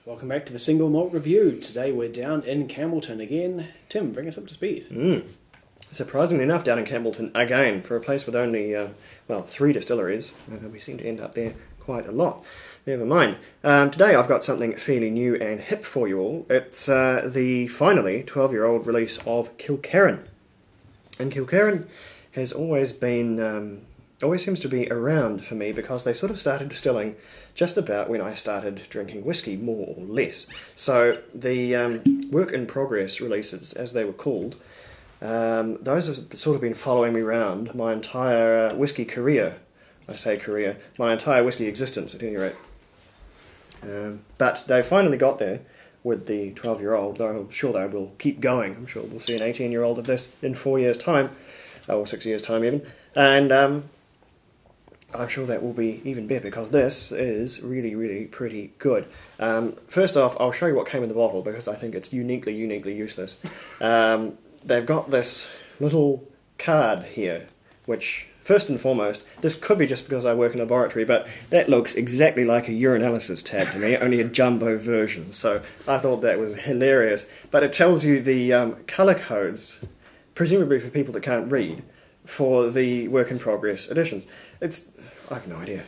Welcome back to the Single Malt Review. Today we're down in Campbeltown again. Tim, bring us up to speed. Surprisingly enough, down in Campbeltown again, for a place with only, 3 distilleries, we seem to end up there quite a lot. Never mind. Today I've got something fairly new and hip for you all. It's the finally 12-year-old release of Kilkerran. And Kilkerran has always been, always seems to be around for me because they sort of started distilling just about when I started drinking whiskey, more or less. So the work in progress releases, as they were called, those have sort of been following me around my entire whiskey career. I say career, my entire whiskey existence at any rate. But they finally got there with the 12-year-old, though I'm sure they will keep going. I'm sure we'll see an 18-year-old of this in 4 years' time, or 6 years' time even. And I'm sure that will be even better because this is really, really pretty good. First off, I'll show you what came in the bottle because I think it's uniquely useless. They've got this little card here, which, first and foremost, this could be just because I work in a laboratory, but that looks exactly like a urinalysis tab to me, only a jumbo version, so I thought that was hilarious. But it tells you the colour codes, presumably for people that can't read, for the work in progress editions. I have no idea,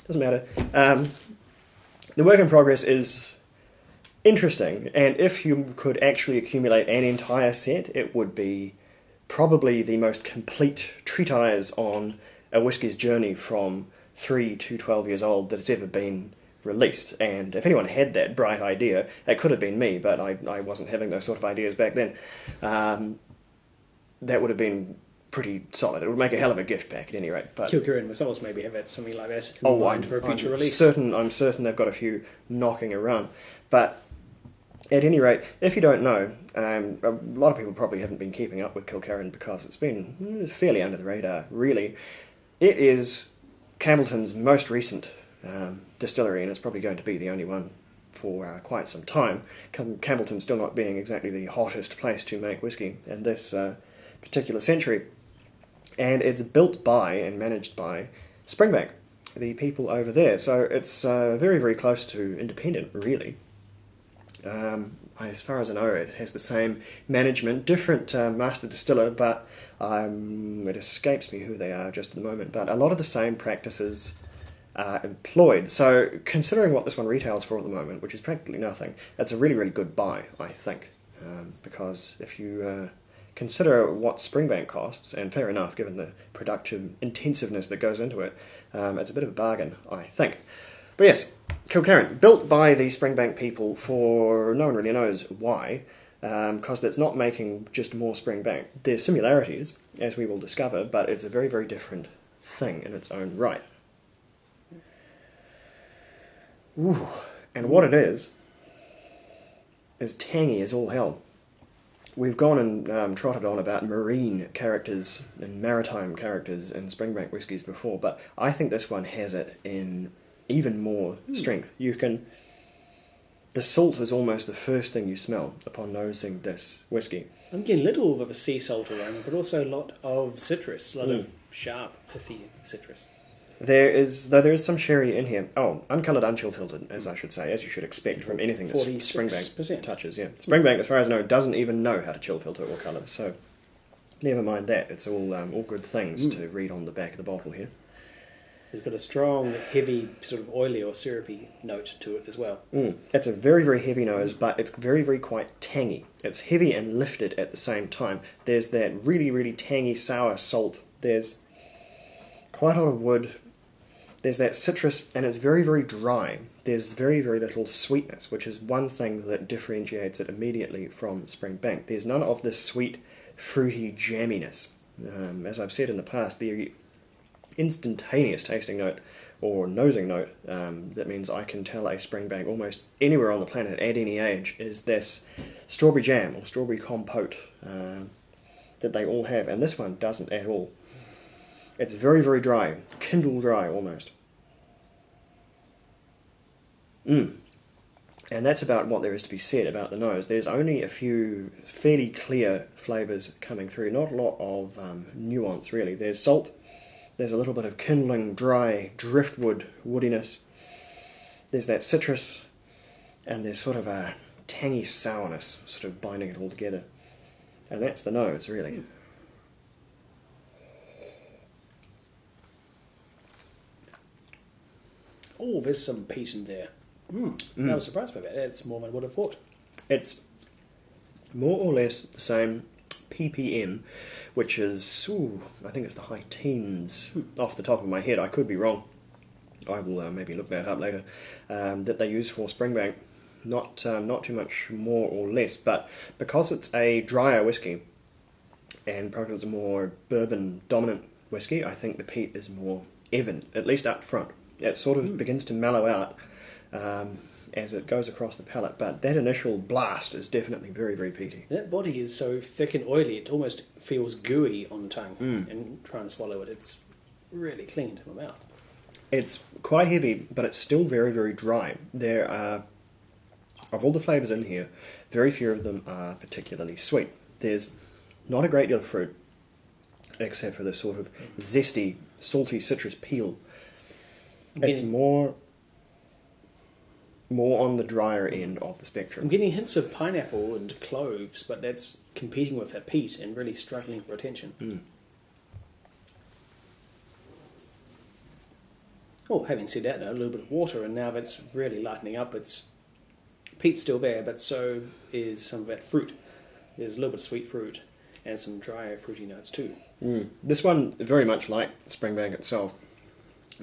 doesn't matter. The work in progress is interesting, and if you could actually accumulate an entire set, it would be probably the most complete treatise on a whiskey's journey from 3 to 12 years old that has ever been released. And if anyone had that bright idea, it could have been me, but I wasn't having those sort of ideas back then. That would have been pretty solid. It would make a hell of a gift pack at any rate. But Kilkerran themselves maybe have had something like that in mind for a future release. I'm certain they've got a few knocking around. But at any rate, if you don't know, a lot of people probably haven't been keeping up with Kilkerran because it's been fairly under the radar, really. It is Campbeltown's most recent distillery, and it's probably going to be the only one for quite some time. Campbeltown still not being exactly the hottest place to make whiskey in this particular century. And it's built by and managed by Springbank, the people over there. So it's very, very close to independent, really. As far as I know, it has the same management, different master distiller, but it escapes me who they are just at the moment. But a lot of the same practices are employed. So considering what this one retails for at the moment, which is practically nothing, it's a really, really good buy, I think. Because if you consider what Springbank costs, and fair enough, given the production intensiveness that goes into it, it's a bit of a bargain, I think. But yes, Kilkerran, built by the Springbank people for no one really knows why, because it's not making just more Springbank. There's similarities, as we will discover, but it's a very, very different thing in its own right. Ooh, and what it is tangy as all hell. We've gone and trotted on about marine characters and maritime characters in Springbank whiskies before, but I think this one has it in even more strength. The salt is almost the first thing you smell upon nosing this whiskey. I'm getting a little of a sea salt aroma, but also a lot of citrus, a lot of sharp, pithy citrus. There is some sherry in here. Oh, uncoloured, unchill filtered, as I should say, as you should expect from anything that Springbank touches. Yeah, Springbank, as far as I know, doesn't even know how to chill filter or colour. So, never mind that. It's all good things to read on the back of the bottle here. It's got a strong, heavy, sort of oily or syrupy note to it as well. It's a very, very heavy nose, but it's very, very quite tangy. It's heavy and lifted at the same time. There's that really, really tangy, sour salt. There's quite a lot of wood. There's that citrus, and it's very, very dry. There's very, very little sweetness, which is one thing that differentiates it immediately from Springbank. There's none of this sweet, fruity jamminess. As I've said in the past, the instantaneous tasting note or nosing note, that means I can tell a Springbank almost anywhere on the planet at any age, is this strawberry jam or strawberry compote that they all have, and this one doesn't at all. It's very, very dry, Kindle dry almost. And that's about what there is to be said about the nose. There's only a few fairly clear flavours coming through, not a lot of nuance really. There's salt, there's a little bit of kindling, dry, driftwood woodiness. There's that citrus, and there's sort of a tangy sourness sort of binding it all together. And that's the nose, really. Oh, there's some peat in there. I was surprised by that. It's more than I would have thought. It's more or less the same ppm, which is, I think it's the high teens off the top of my head. I could be wrong. I will maybe look that up later. That they use for Springbank. Not too much more or less, but because it's a drier whiskey and because it's a more bourbon dominant whiskey, I think the peat is more even, at least up front. It sort of begins to mellow out as it goes across the palate, but that initial blast is definitely very, very peaty. That body is so thick and oily, it almost feels gooey on the tongue, and trying to swallow it, it's really clinging to my mouth. It's quite heavy, but it's still very, very dry. There are, of all the flavours in here, very few of them are particularly sweet. There's not a great deal of fruit, except for this sort of zesty, salty citrus peel. It's more on the drier end of the spectrum. I'm getting hints of pineapple and cloves, but that's competing with that peat and really struggling for attention. Oh, having said that, though, a little bit of water, and now that's really lightening up. It's peat's still there, but so is some of that fruit. There's a little bit of sweet fruit and some drier fruity notes too. This one, very much like Springbank itself,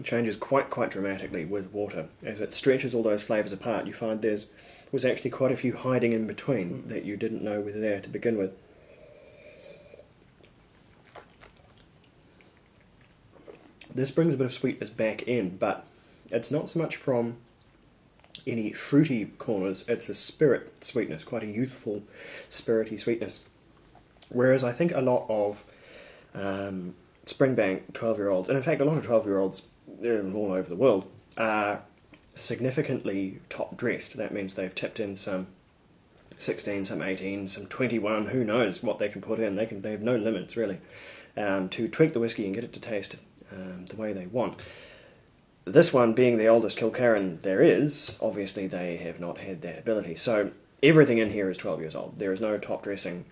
changes quite dramatically with water. As it stretches all those flavours apart, you find was actually quite a few hiding in between that you didn't know were there to begin with. This brings a bit of sweetness back in, but it's not so much from any fruity corners, it's a spirit sweetness, quite a youthful, spirity sweetness. Whereas I think a lot of Springbank 12-year-olds, and in fact a lot of 12-year-olds all over the world, are significantly top-dressed. That means they've tipped in some 16, some 18, some 21, who knows what they can put in. They have no limits, really, to tweak the whiskey and get it to taste the way they want. This one, being the oldest Kilkerran there is, obviously they have not had that ability. So everything in here is 12 years old. There is no top dressing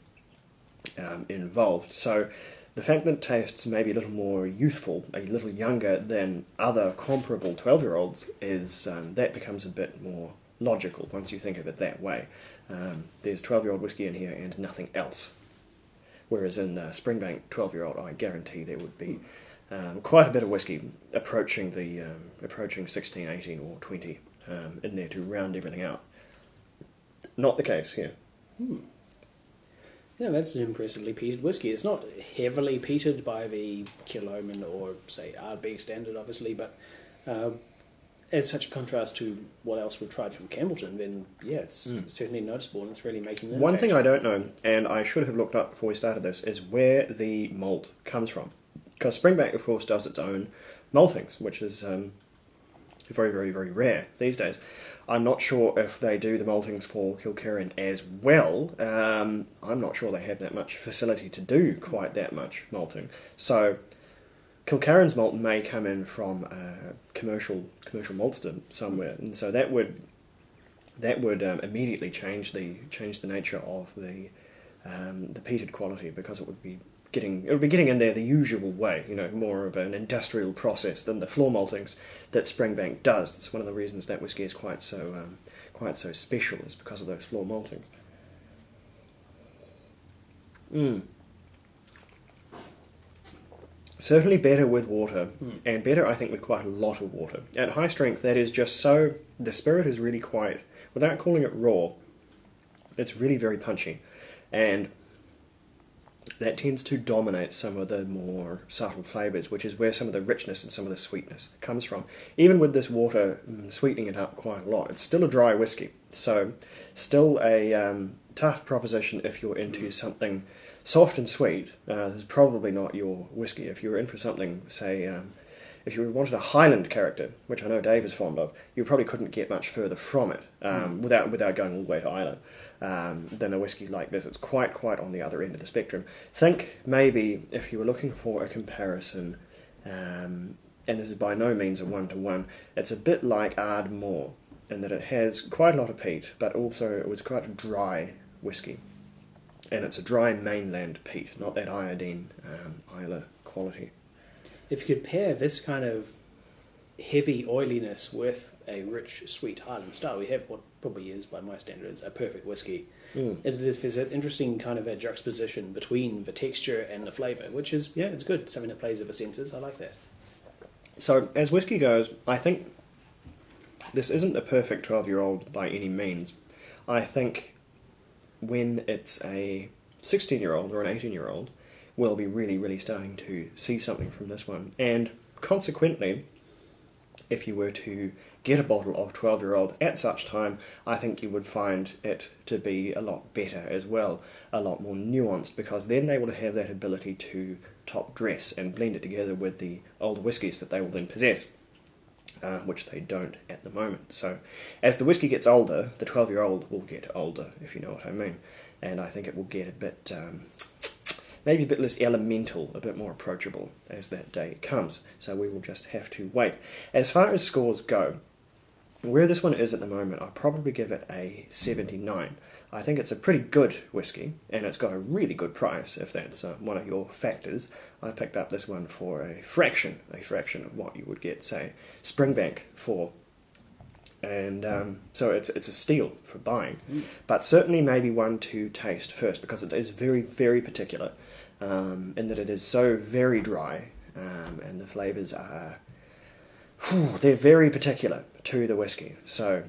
involved. So the fact that it tastes maybe a little more youthful, a little younger than other comparable 12-year-olds, is that becomes a bit more logical once you think of it that way. There's 12-year-old whiskey in here and nothing else. Whereas in Springbank 12-year-old, I guarantee there would be quite a bit of whiskey approaching 16, 18 or 20 in there to round everything out. Not the case here. Yeah, that's an impressively peated whiskey. It's not heavily peated by the Kilkerran or, say, Ardbeg standard, obviously, but as such a contrast to what else we've tried from Campbeltown, then, yeah, it's certainly noticeable, and it's really making an One impact. thing I don't know, and I should have looked up before we started this, is where the malt comes from. Because Springbank, of course, does its own maltings, which is very, very, very rare these days. I'm not sure if they do the maltings for Kilkerran as well. I'm not sure they have that much facility to do quite that much malting. So Kilkerran's malt may come in from a commercial maltster somewhere, and so that would immediately change the nature of the peated quality, because it would be getting in there the usual way, more of an industrial process than the floor maltings that Springbank does. That's one of the reasons that whiskey is quite so special, is because of those floor maltings. Certainly better with water, and better, I think, with quite a lot of water. At high strength, that is just so... The spirit is really quite... Without calling it raw, it's really very punchy. And that tends to dominate some of the more subtle flavours, which is where some of the richness and some of the sweetness comes from. Even with this water sweetening it up quite a lot, it's still a dry whiskey. So, still a tough proposition if you're into something soft and sweet. This is probably not your whiskey. If you were in for something, say, if you wanted a Highland character, which I know Dave is fond of, you probably couldn't get much further from it without going all the way to Islay. Than a whiskey like this. It's quite on the other end of the spectrum. Think maybe if you were looking for a comparison, and this is by no means a one-to-one, it's a bit like Ardmore. in that it has quite a lot of peat, but also it was quite a dry whisky. And it's a dry mainland peat, not that iodine Islay quality. If you could pair this kind of heavy oiliness with a rich, sweet Highland style, we have what probably is, by my standards, a perfect whisky. There's an interesting kind of a juxtaposition between the texture and the flavour, which is, yeah, it's good. Something that plays with the senses. I like that. So, as whisky goes, I think this isn't a perfect 12-year-old by any means. I think when it's a 16-year-old or an 18-year-old, we'll be really, really starting to see something from this one. And consequently, if you were to get a bottle of 12-year-old at such time, I think you would find it to be a lot better as well, a lot more nuanced, because then they will have that ability to top dress and blend it together with the older whiskies that they will then possess, which they don't at the moment. So as the whisky gets older, the 12-year-old will get older, if you know what I mean, and I think it will get a bit... maybe a bit less elemental, a bit more approachable as that day comes. So we will just have to wait. As far as scores go, where this one is at the moment, I'll probably give it a 79. I think it's a pretty good whisky, and it's got a really good price, if that's one of your factors. I picked up this one for a fraction of what you would get, say, Springbank for. And so it's a steal for buying. But certainly maybe one to taste first, because it is very, very particular. In that it is so very dry, and the flavours are, they're very particular to the whisky. So,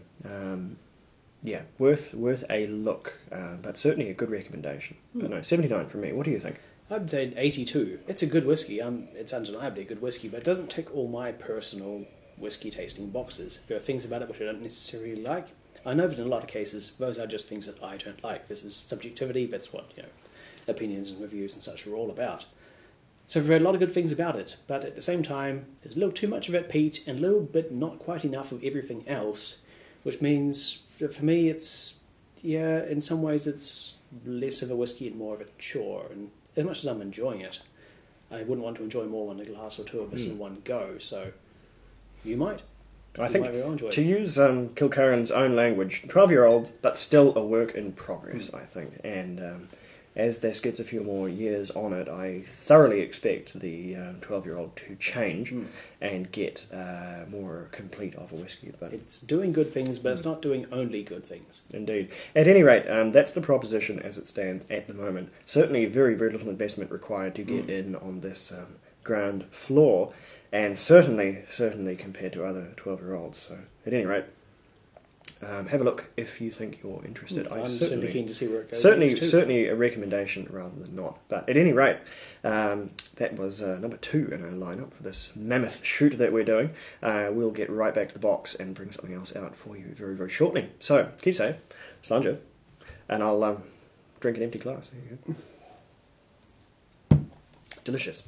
yeah, worth a look, but certainly a good recommendation. But no, 79 for me. What do you think? I'd say 82. It's a good whisky. It's undeniably a good whisky, but it doesn't tick all my personal whisky tasting boxes. There are things about it which I don't necessarily like. I know that in a lot of cases, those are just things that I don't like. This is subjectivity. That's what, opinions and reviews and such are all about. So there are a lot of good things about it, but at the same time, there's a little too much of that peat and a little bit not quite enough of everything else, which means that for me it's, in some ways it's less of a whisky and more of a chore. And as much as I'm enjoying it, I wouldn't want to enjoy more than a glass or two of this in one go, so you might. I think, to use Kilkerran's own language, 12-year-old, but still a work in progress, I think. And as this gets a few more years on it, I thoroughly expect the 12-year-old to change and get more complete of a whisky. But it's doing good things, but it's not doing only good things. Indeed. At any rate, that's the proposition as it stands at the moment. Certainly very, very little investment required to get in on this ground floor. And certainly compared to other 12-year-olds. So, at any rate, have a look if you think you're interested. I'm certainly keen to see where it goes. Certainly a recommendation rather than not. But at any rate, that was number 2 in our lineup for this mammoth shoot that we're doing. We'll get right back to the box and bring something else out for you very, very shortly. So, keep safe, Slunge, and I'll drink an empty glass. There you go. Delicious.